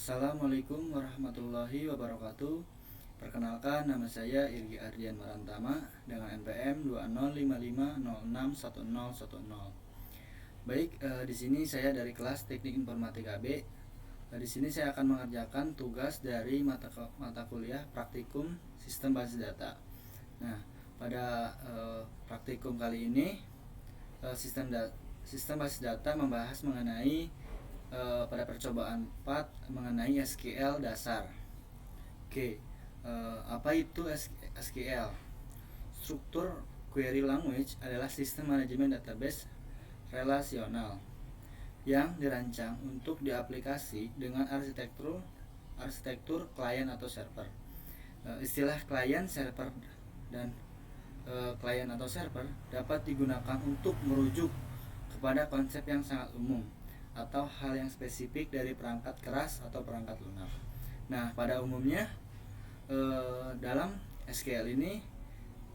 Assalamualaikum warahmatullahi wabarakatuh. Perkenalkan, nama saya Irgi Ardian Marantama dengan NPM 2055061010. Baik, di sini saya dari kelas Teknik Informatika B. Di sini saya akan mengerjakan tugas dari mata kuliah Praktikum Sistem Basis Data. Nah, pada praktikum kali ini sistem basis data membahas mengenai pada percobaan 4 mengenai SQL dasar. Oke, apa itu SQL? Struktur query language adalah sistem manajemen database relasional yang dirancang untuk diaplikasi dengan arsitektur klien atau server. Istilah klien, server, dan klien atau server dapat digunakan untuk merujuk kepada konsep yang sangat umum atau hal yang spesifik dari perangkat keras atau perangkat lunak. Nah, pada umumnya dalam SQL ini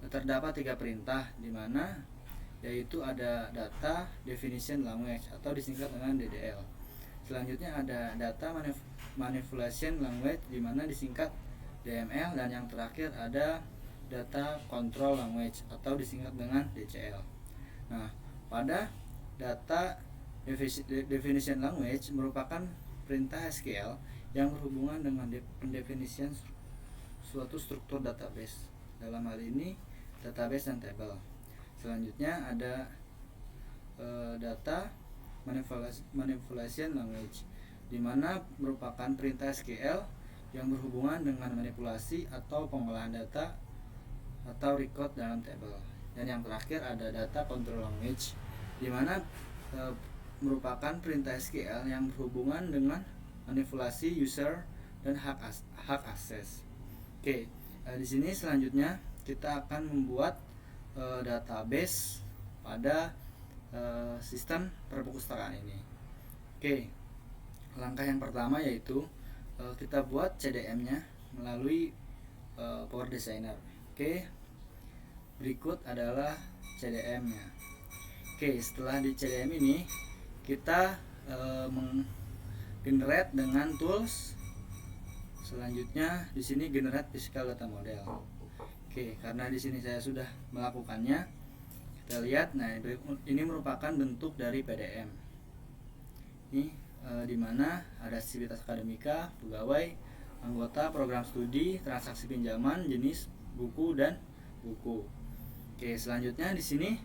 terdapat 3 perintah, di mana yaitu ada data definition language atau disingkat dengan DDL. Selanjutnya ada data manipulation language, di mana disingkat DML, dan yang terakhir ada data control language atau disingkat dengan DCL. Nah, pada data definition language merupakan perintah SQL yang berhubungan dengan pendefinisian suatu struktur database, dalam hal ini database dan table. Selanjutnya ada data manipulation language, di mana merupakan perintah SQL yang berhubungan dengan manipulasi atau pengolahan data atau record dalam table. Dan yang terakhir ada data control language, di mana merupakan perintah SQL yang berhubungan dengan manipulasi user dan hak akses. Oke, di sini selanjutnya kita akan membuat database pada sistem perpustakaan ini. Oke, langkah yang pertama yaitu kita buat CDM-nya melalui Power Designer. Oke, berikut adalah CDM-nya. Oke, setelah di CDM ini kita menggenerate dengan tools. Selanjutnya di sini generate physical data model. Oke, karena di sini saya sudah melakukannya, kita lihat. Nah, ini merupakan bentuk dari PDM. Ini di mana ada sivitas akademika, pegawai, anggota, program studi, transaksi pinjaman, jenis buku dan buku. Oke, selanjutnya di sini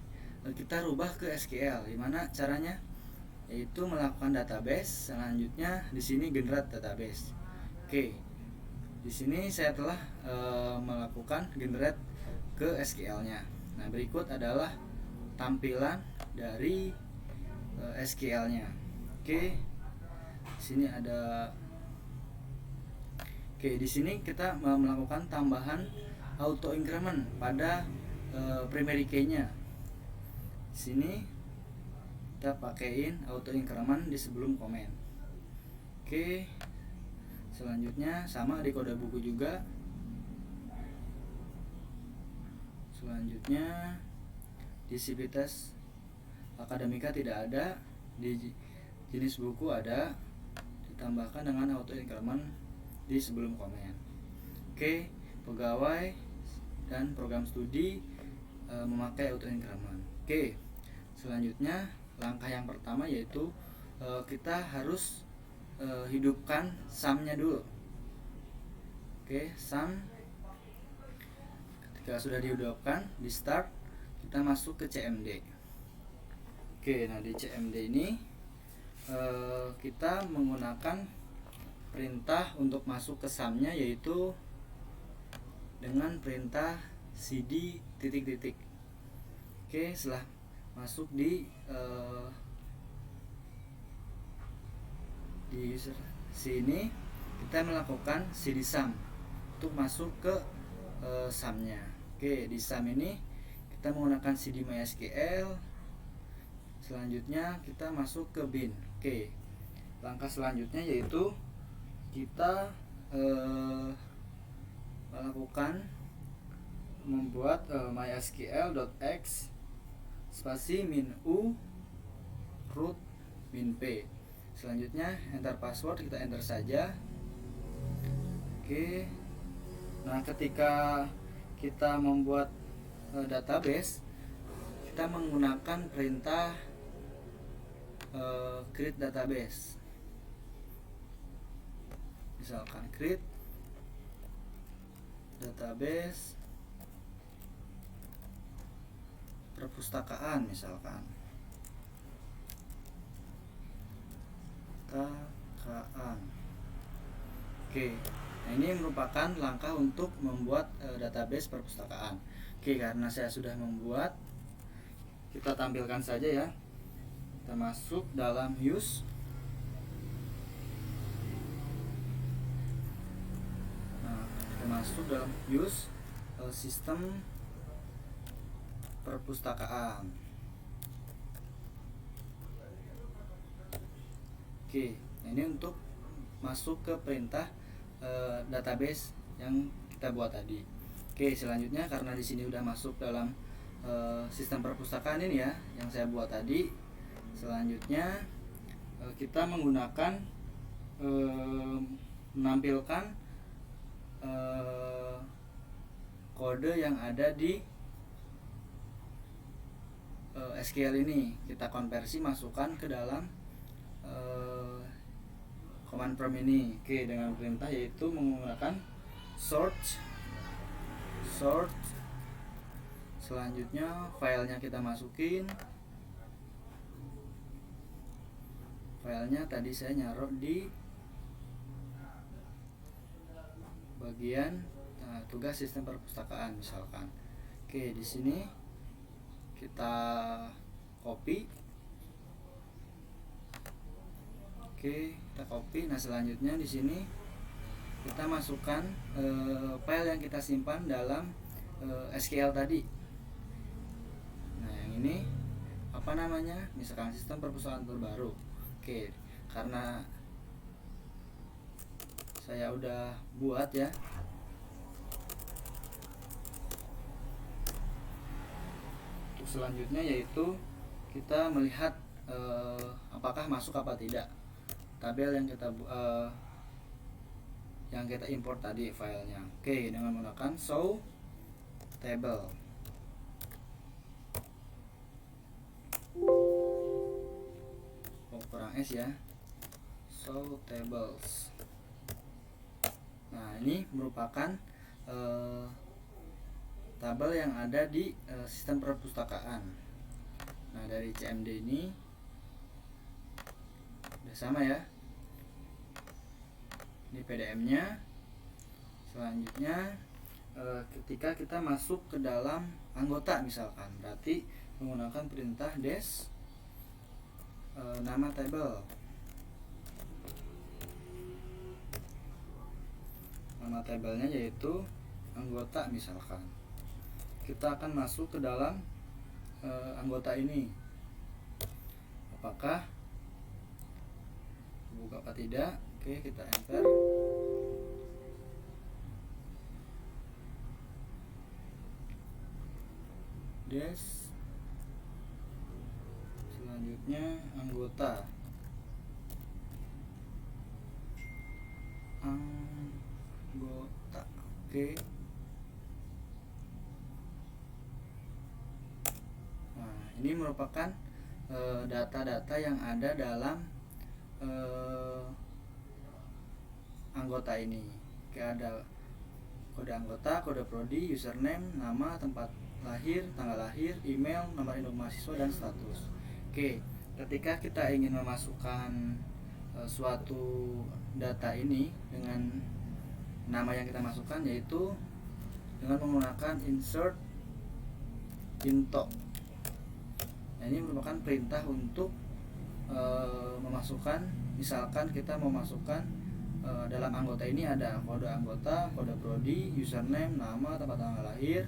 kita rubah ke SQL. Di mana caranya? Yaitu melakukan database. Selanjutnya di sini generate database. Oke, di sini saya telah melakukan generate ke SQL-nya. Nah, berikut adalah tampilan dari SQL-nya. Oke, di sini ada. Oke, di sini kita melakukan tambahan auto increment pada primary key-nya. Di sini kita pakaiin auto increment di sebelum komen. Oke, selanjutnya sama di kode buku juga. Selanjutnya di sivitas akademika tidak ada, di jenis buku ada, ditambahkan dengan auto increment di sebelum komen. Oke, pegawai dan program studi memakai auto increment. Oke, selanjutnya langkah yang pertama yaitu kita harus hidupkan sum-nya dulu. Oke, sum. Ketika sudah dihidupkan, di start, kita masuk ke CMD. Oke, nah di CMD ini kita menggunakan perintah untuk masuk ke sum-nya, yaitu dengan perintah cd titik-titik. Oke, setelah masuk di sini kita melakukan cd sum untuk masuk ke sum-nya. Oke, di sum ini kita menggunakan cd mysql. Selanjutnya kita masuk ke bin. Oke, langkah selanjutnya yaitu kita melakukan membuat mysql.x spasi min u root min p. Selanjutnya enter password, kita enter saja. Oke. Nah, ketika kita membuat database, kita menggunakan perintah create database. Misalkan create database perpustakaan misalkan. Perpustakaan. Oke. Nah, ini merupakan langkah untuk membuat database perpustakaan. Oke, karena saya sudah membuat, kita tampilkan saja ya. Kita masuk dalam use. Nah, kita masuk dalam use sistem perpustakaan. Oke, nah ini untuk masuk ke perintah database yang kita buat tadi. Oke, selanjutnya karena di sini udah masuk dalam sistem perpustakaan ini ya, yang saya buat tadi. Selanjutnya kita menggunakan menampilkan kode yang ada di SQL ini. Kita konversi, masukkan ke dalam command prompt ini. Oke, dengan perintah yaitu menggunakan sort. Selanjutnya filenya kita masukin. Filenya tadi saya naruh di bagian tugas sistem perpustakaan misalkan. Oke, di sini kita copy. Oke, kita copy. Nah, selanjutnya di sini kita masukkan file yang kita simpan dalam SQL tadi. Nah, yang ini apa namanya? Misalkan sistem perpustakaan terbaru. Oke, karena saya udah buat ya. Untuk selanjutnya yaitu kita melihat apakah masuk apa tidak tabel yang kita import tadi filenya. Oke, dengan menggunakan show table. Kurang S ya, show tables. Nah, ini merupakan tabel yang ada di sistem perpustakaan. Nah, dari CMD ini udah sama ya, ini PDM-nya. Selanjutnya ketika kita masuk ke dalam anggota misalkan, berarti menggunakan perintah des nama table. Nama tabelnya yaitu anggota misalkan. Kita akan masuk ke dalam anggota ini. Apakah buka apa tidak? Oke, kita enter. Des. Selanjutnya anggota. Oke. Nah, ini merupakan data-data yang ada dalam anggota ini. Oke, ada kode anggota, kode prodi, username, nama, tempat lahir, tanggal lahir, email, nomor induk mahasiswa, dan status. Oke, ketika kita ingin memasukkan suatu data ini dengan nama yang kita masukkan, yaitu dengan menggunakan insert into. Nah, ini merupakan perintah untuk memasukkan, misalkan kita memasukkan dalam anggota ini ada kode anggota, kode prodi, username, nama, tempat tanggal lahir,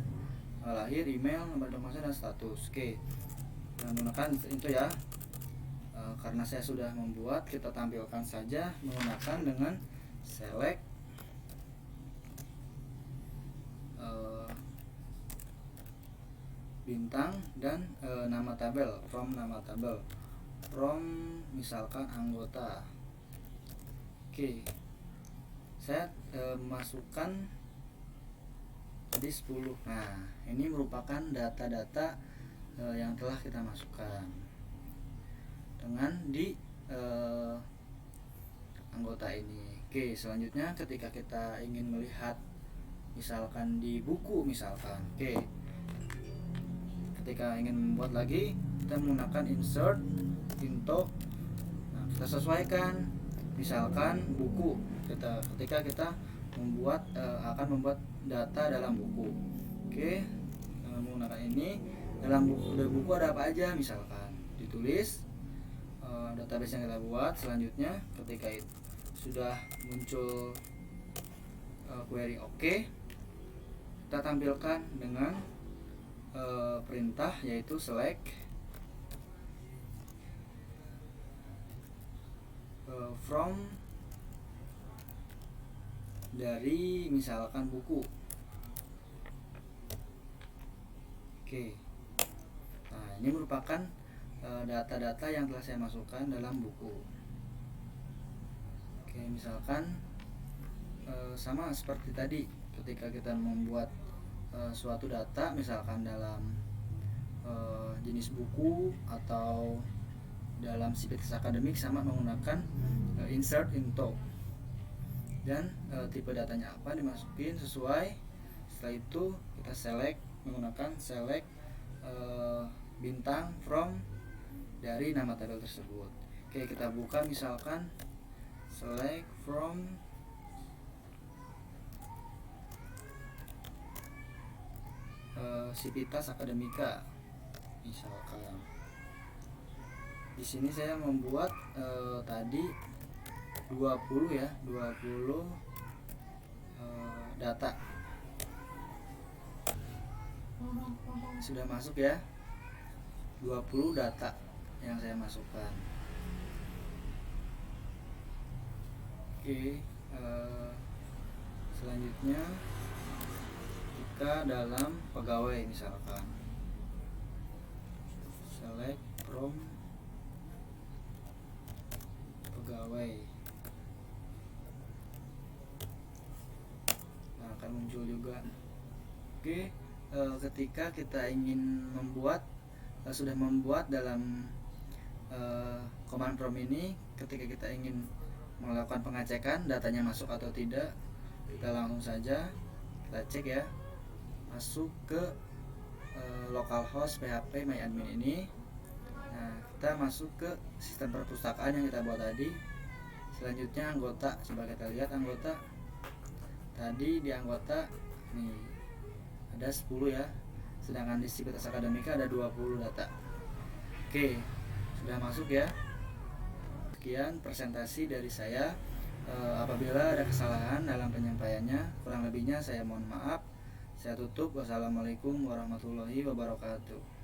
email, nomor induk mahasiswa, dan status. Oke, menggunakan itu ya. Karena saya sudah membuat, kita tampilkan saja menggunakan dengan select bintang dan nama tabel, from nama tabel, from misalkan anggota. Oke, saya masukkan tadi 10. Nah, ini merupakan data-data yang telah kita masukkan dengan di anggota ini. Oke, selanjutnya ketika kita ingin melihat misalkan di buku misalkan. Oke. Ketika ingin membuat lagi, kita menggunakan insert into. Nah, kita sesuaikan misalkan buku. Ketika kita akan membuat data dalam buku. Oke, menggunakan ini dalam buku ada apa aja misalkan ditulis database yang kita buat. Selanjutnya ketika itu sudah muncul query oke, kita tampilkan dengan perintah yaitu select from dari misalkan buku. Oke. Nah, ini merupakan data-data yang telah saya masukkan dalam buku. Oke, misalkan sama seperti tadi ketika kita membuat suatu data misalkan dalam jenis buku atau dalam sivitas akademik, sama menggunakan insert into, dan tipe datanya apa dimasukin sesuai. Setelah itu kita select menggunakan select bintang from dari nama tabel tersebut. Oke, kita buka misalkan select from Sivitas Akademika misalkan. Di sini saya membuat tadi 20 ya, 20 data. Sudah masuk ya, 20 data yang saya masukkan. Oke, selanjutnya jika dalam pegawai misalkan select from pegawai, nah, akan muncul juga. Oke, ketika kita ingin sudah membuat dalam command prompt ini, ketika kita ingin melakukan pengecekan datanya masuk atau tidak, kita langsung saja kita cek ya, masuk ke localhost PHP myadmin ini. Nah, kita masuk ke sistem perpustakaan yang kita buat tadi. Selanjutnya anggota, coba kita lihat anggota. Tadi di anggota nih ada 10 ya, sedangkan di Sivitas Akademika ada 20 data. Oke, sudah masuk ya. Sekian presentasi dari saya. Apabila ada kesalahan dalam penyampaiannya, kurang lebihnya saya mohon maaf. Saya tutup. Wassalamualaikum warahmatullahi wabarakatuh.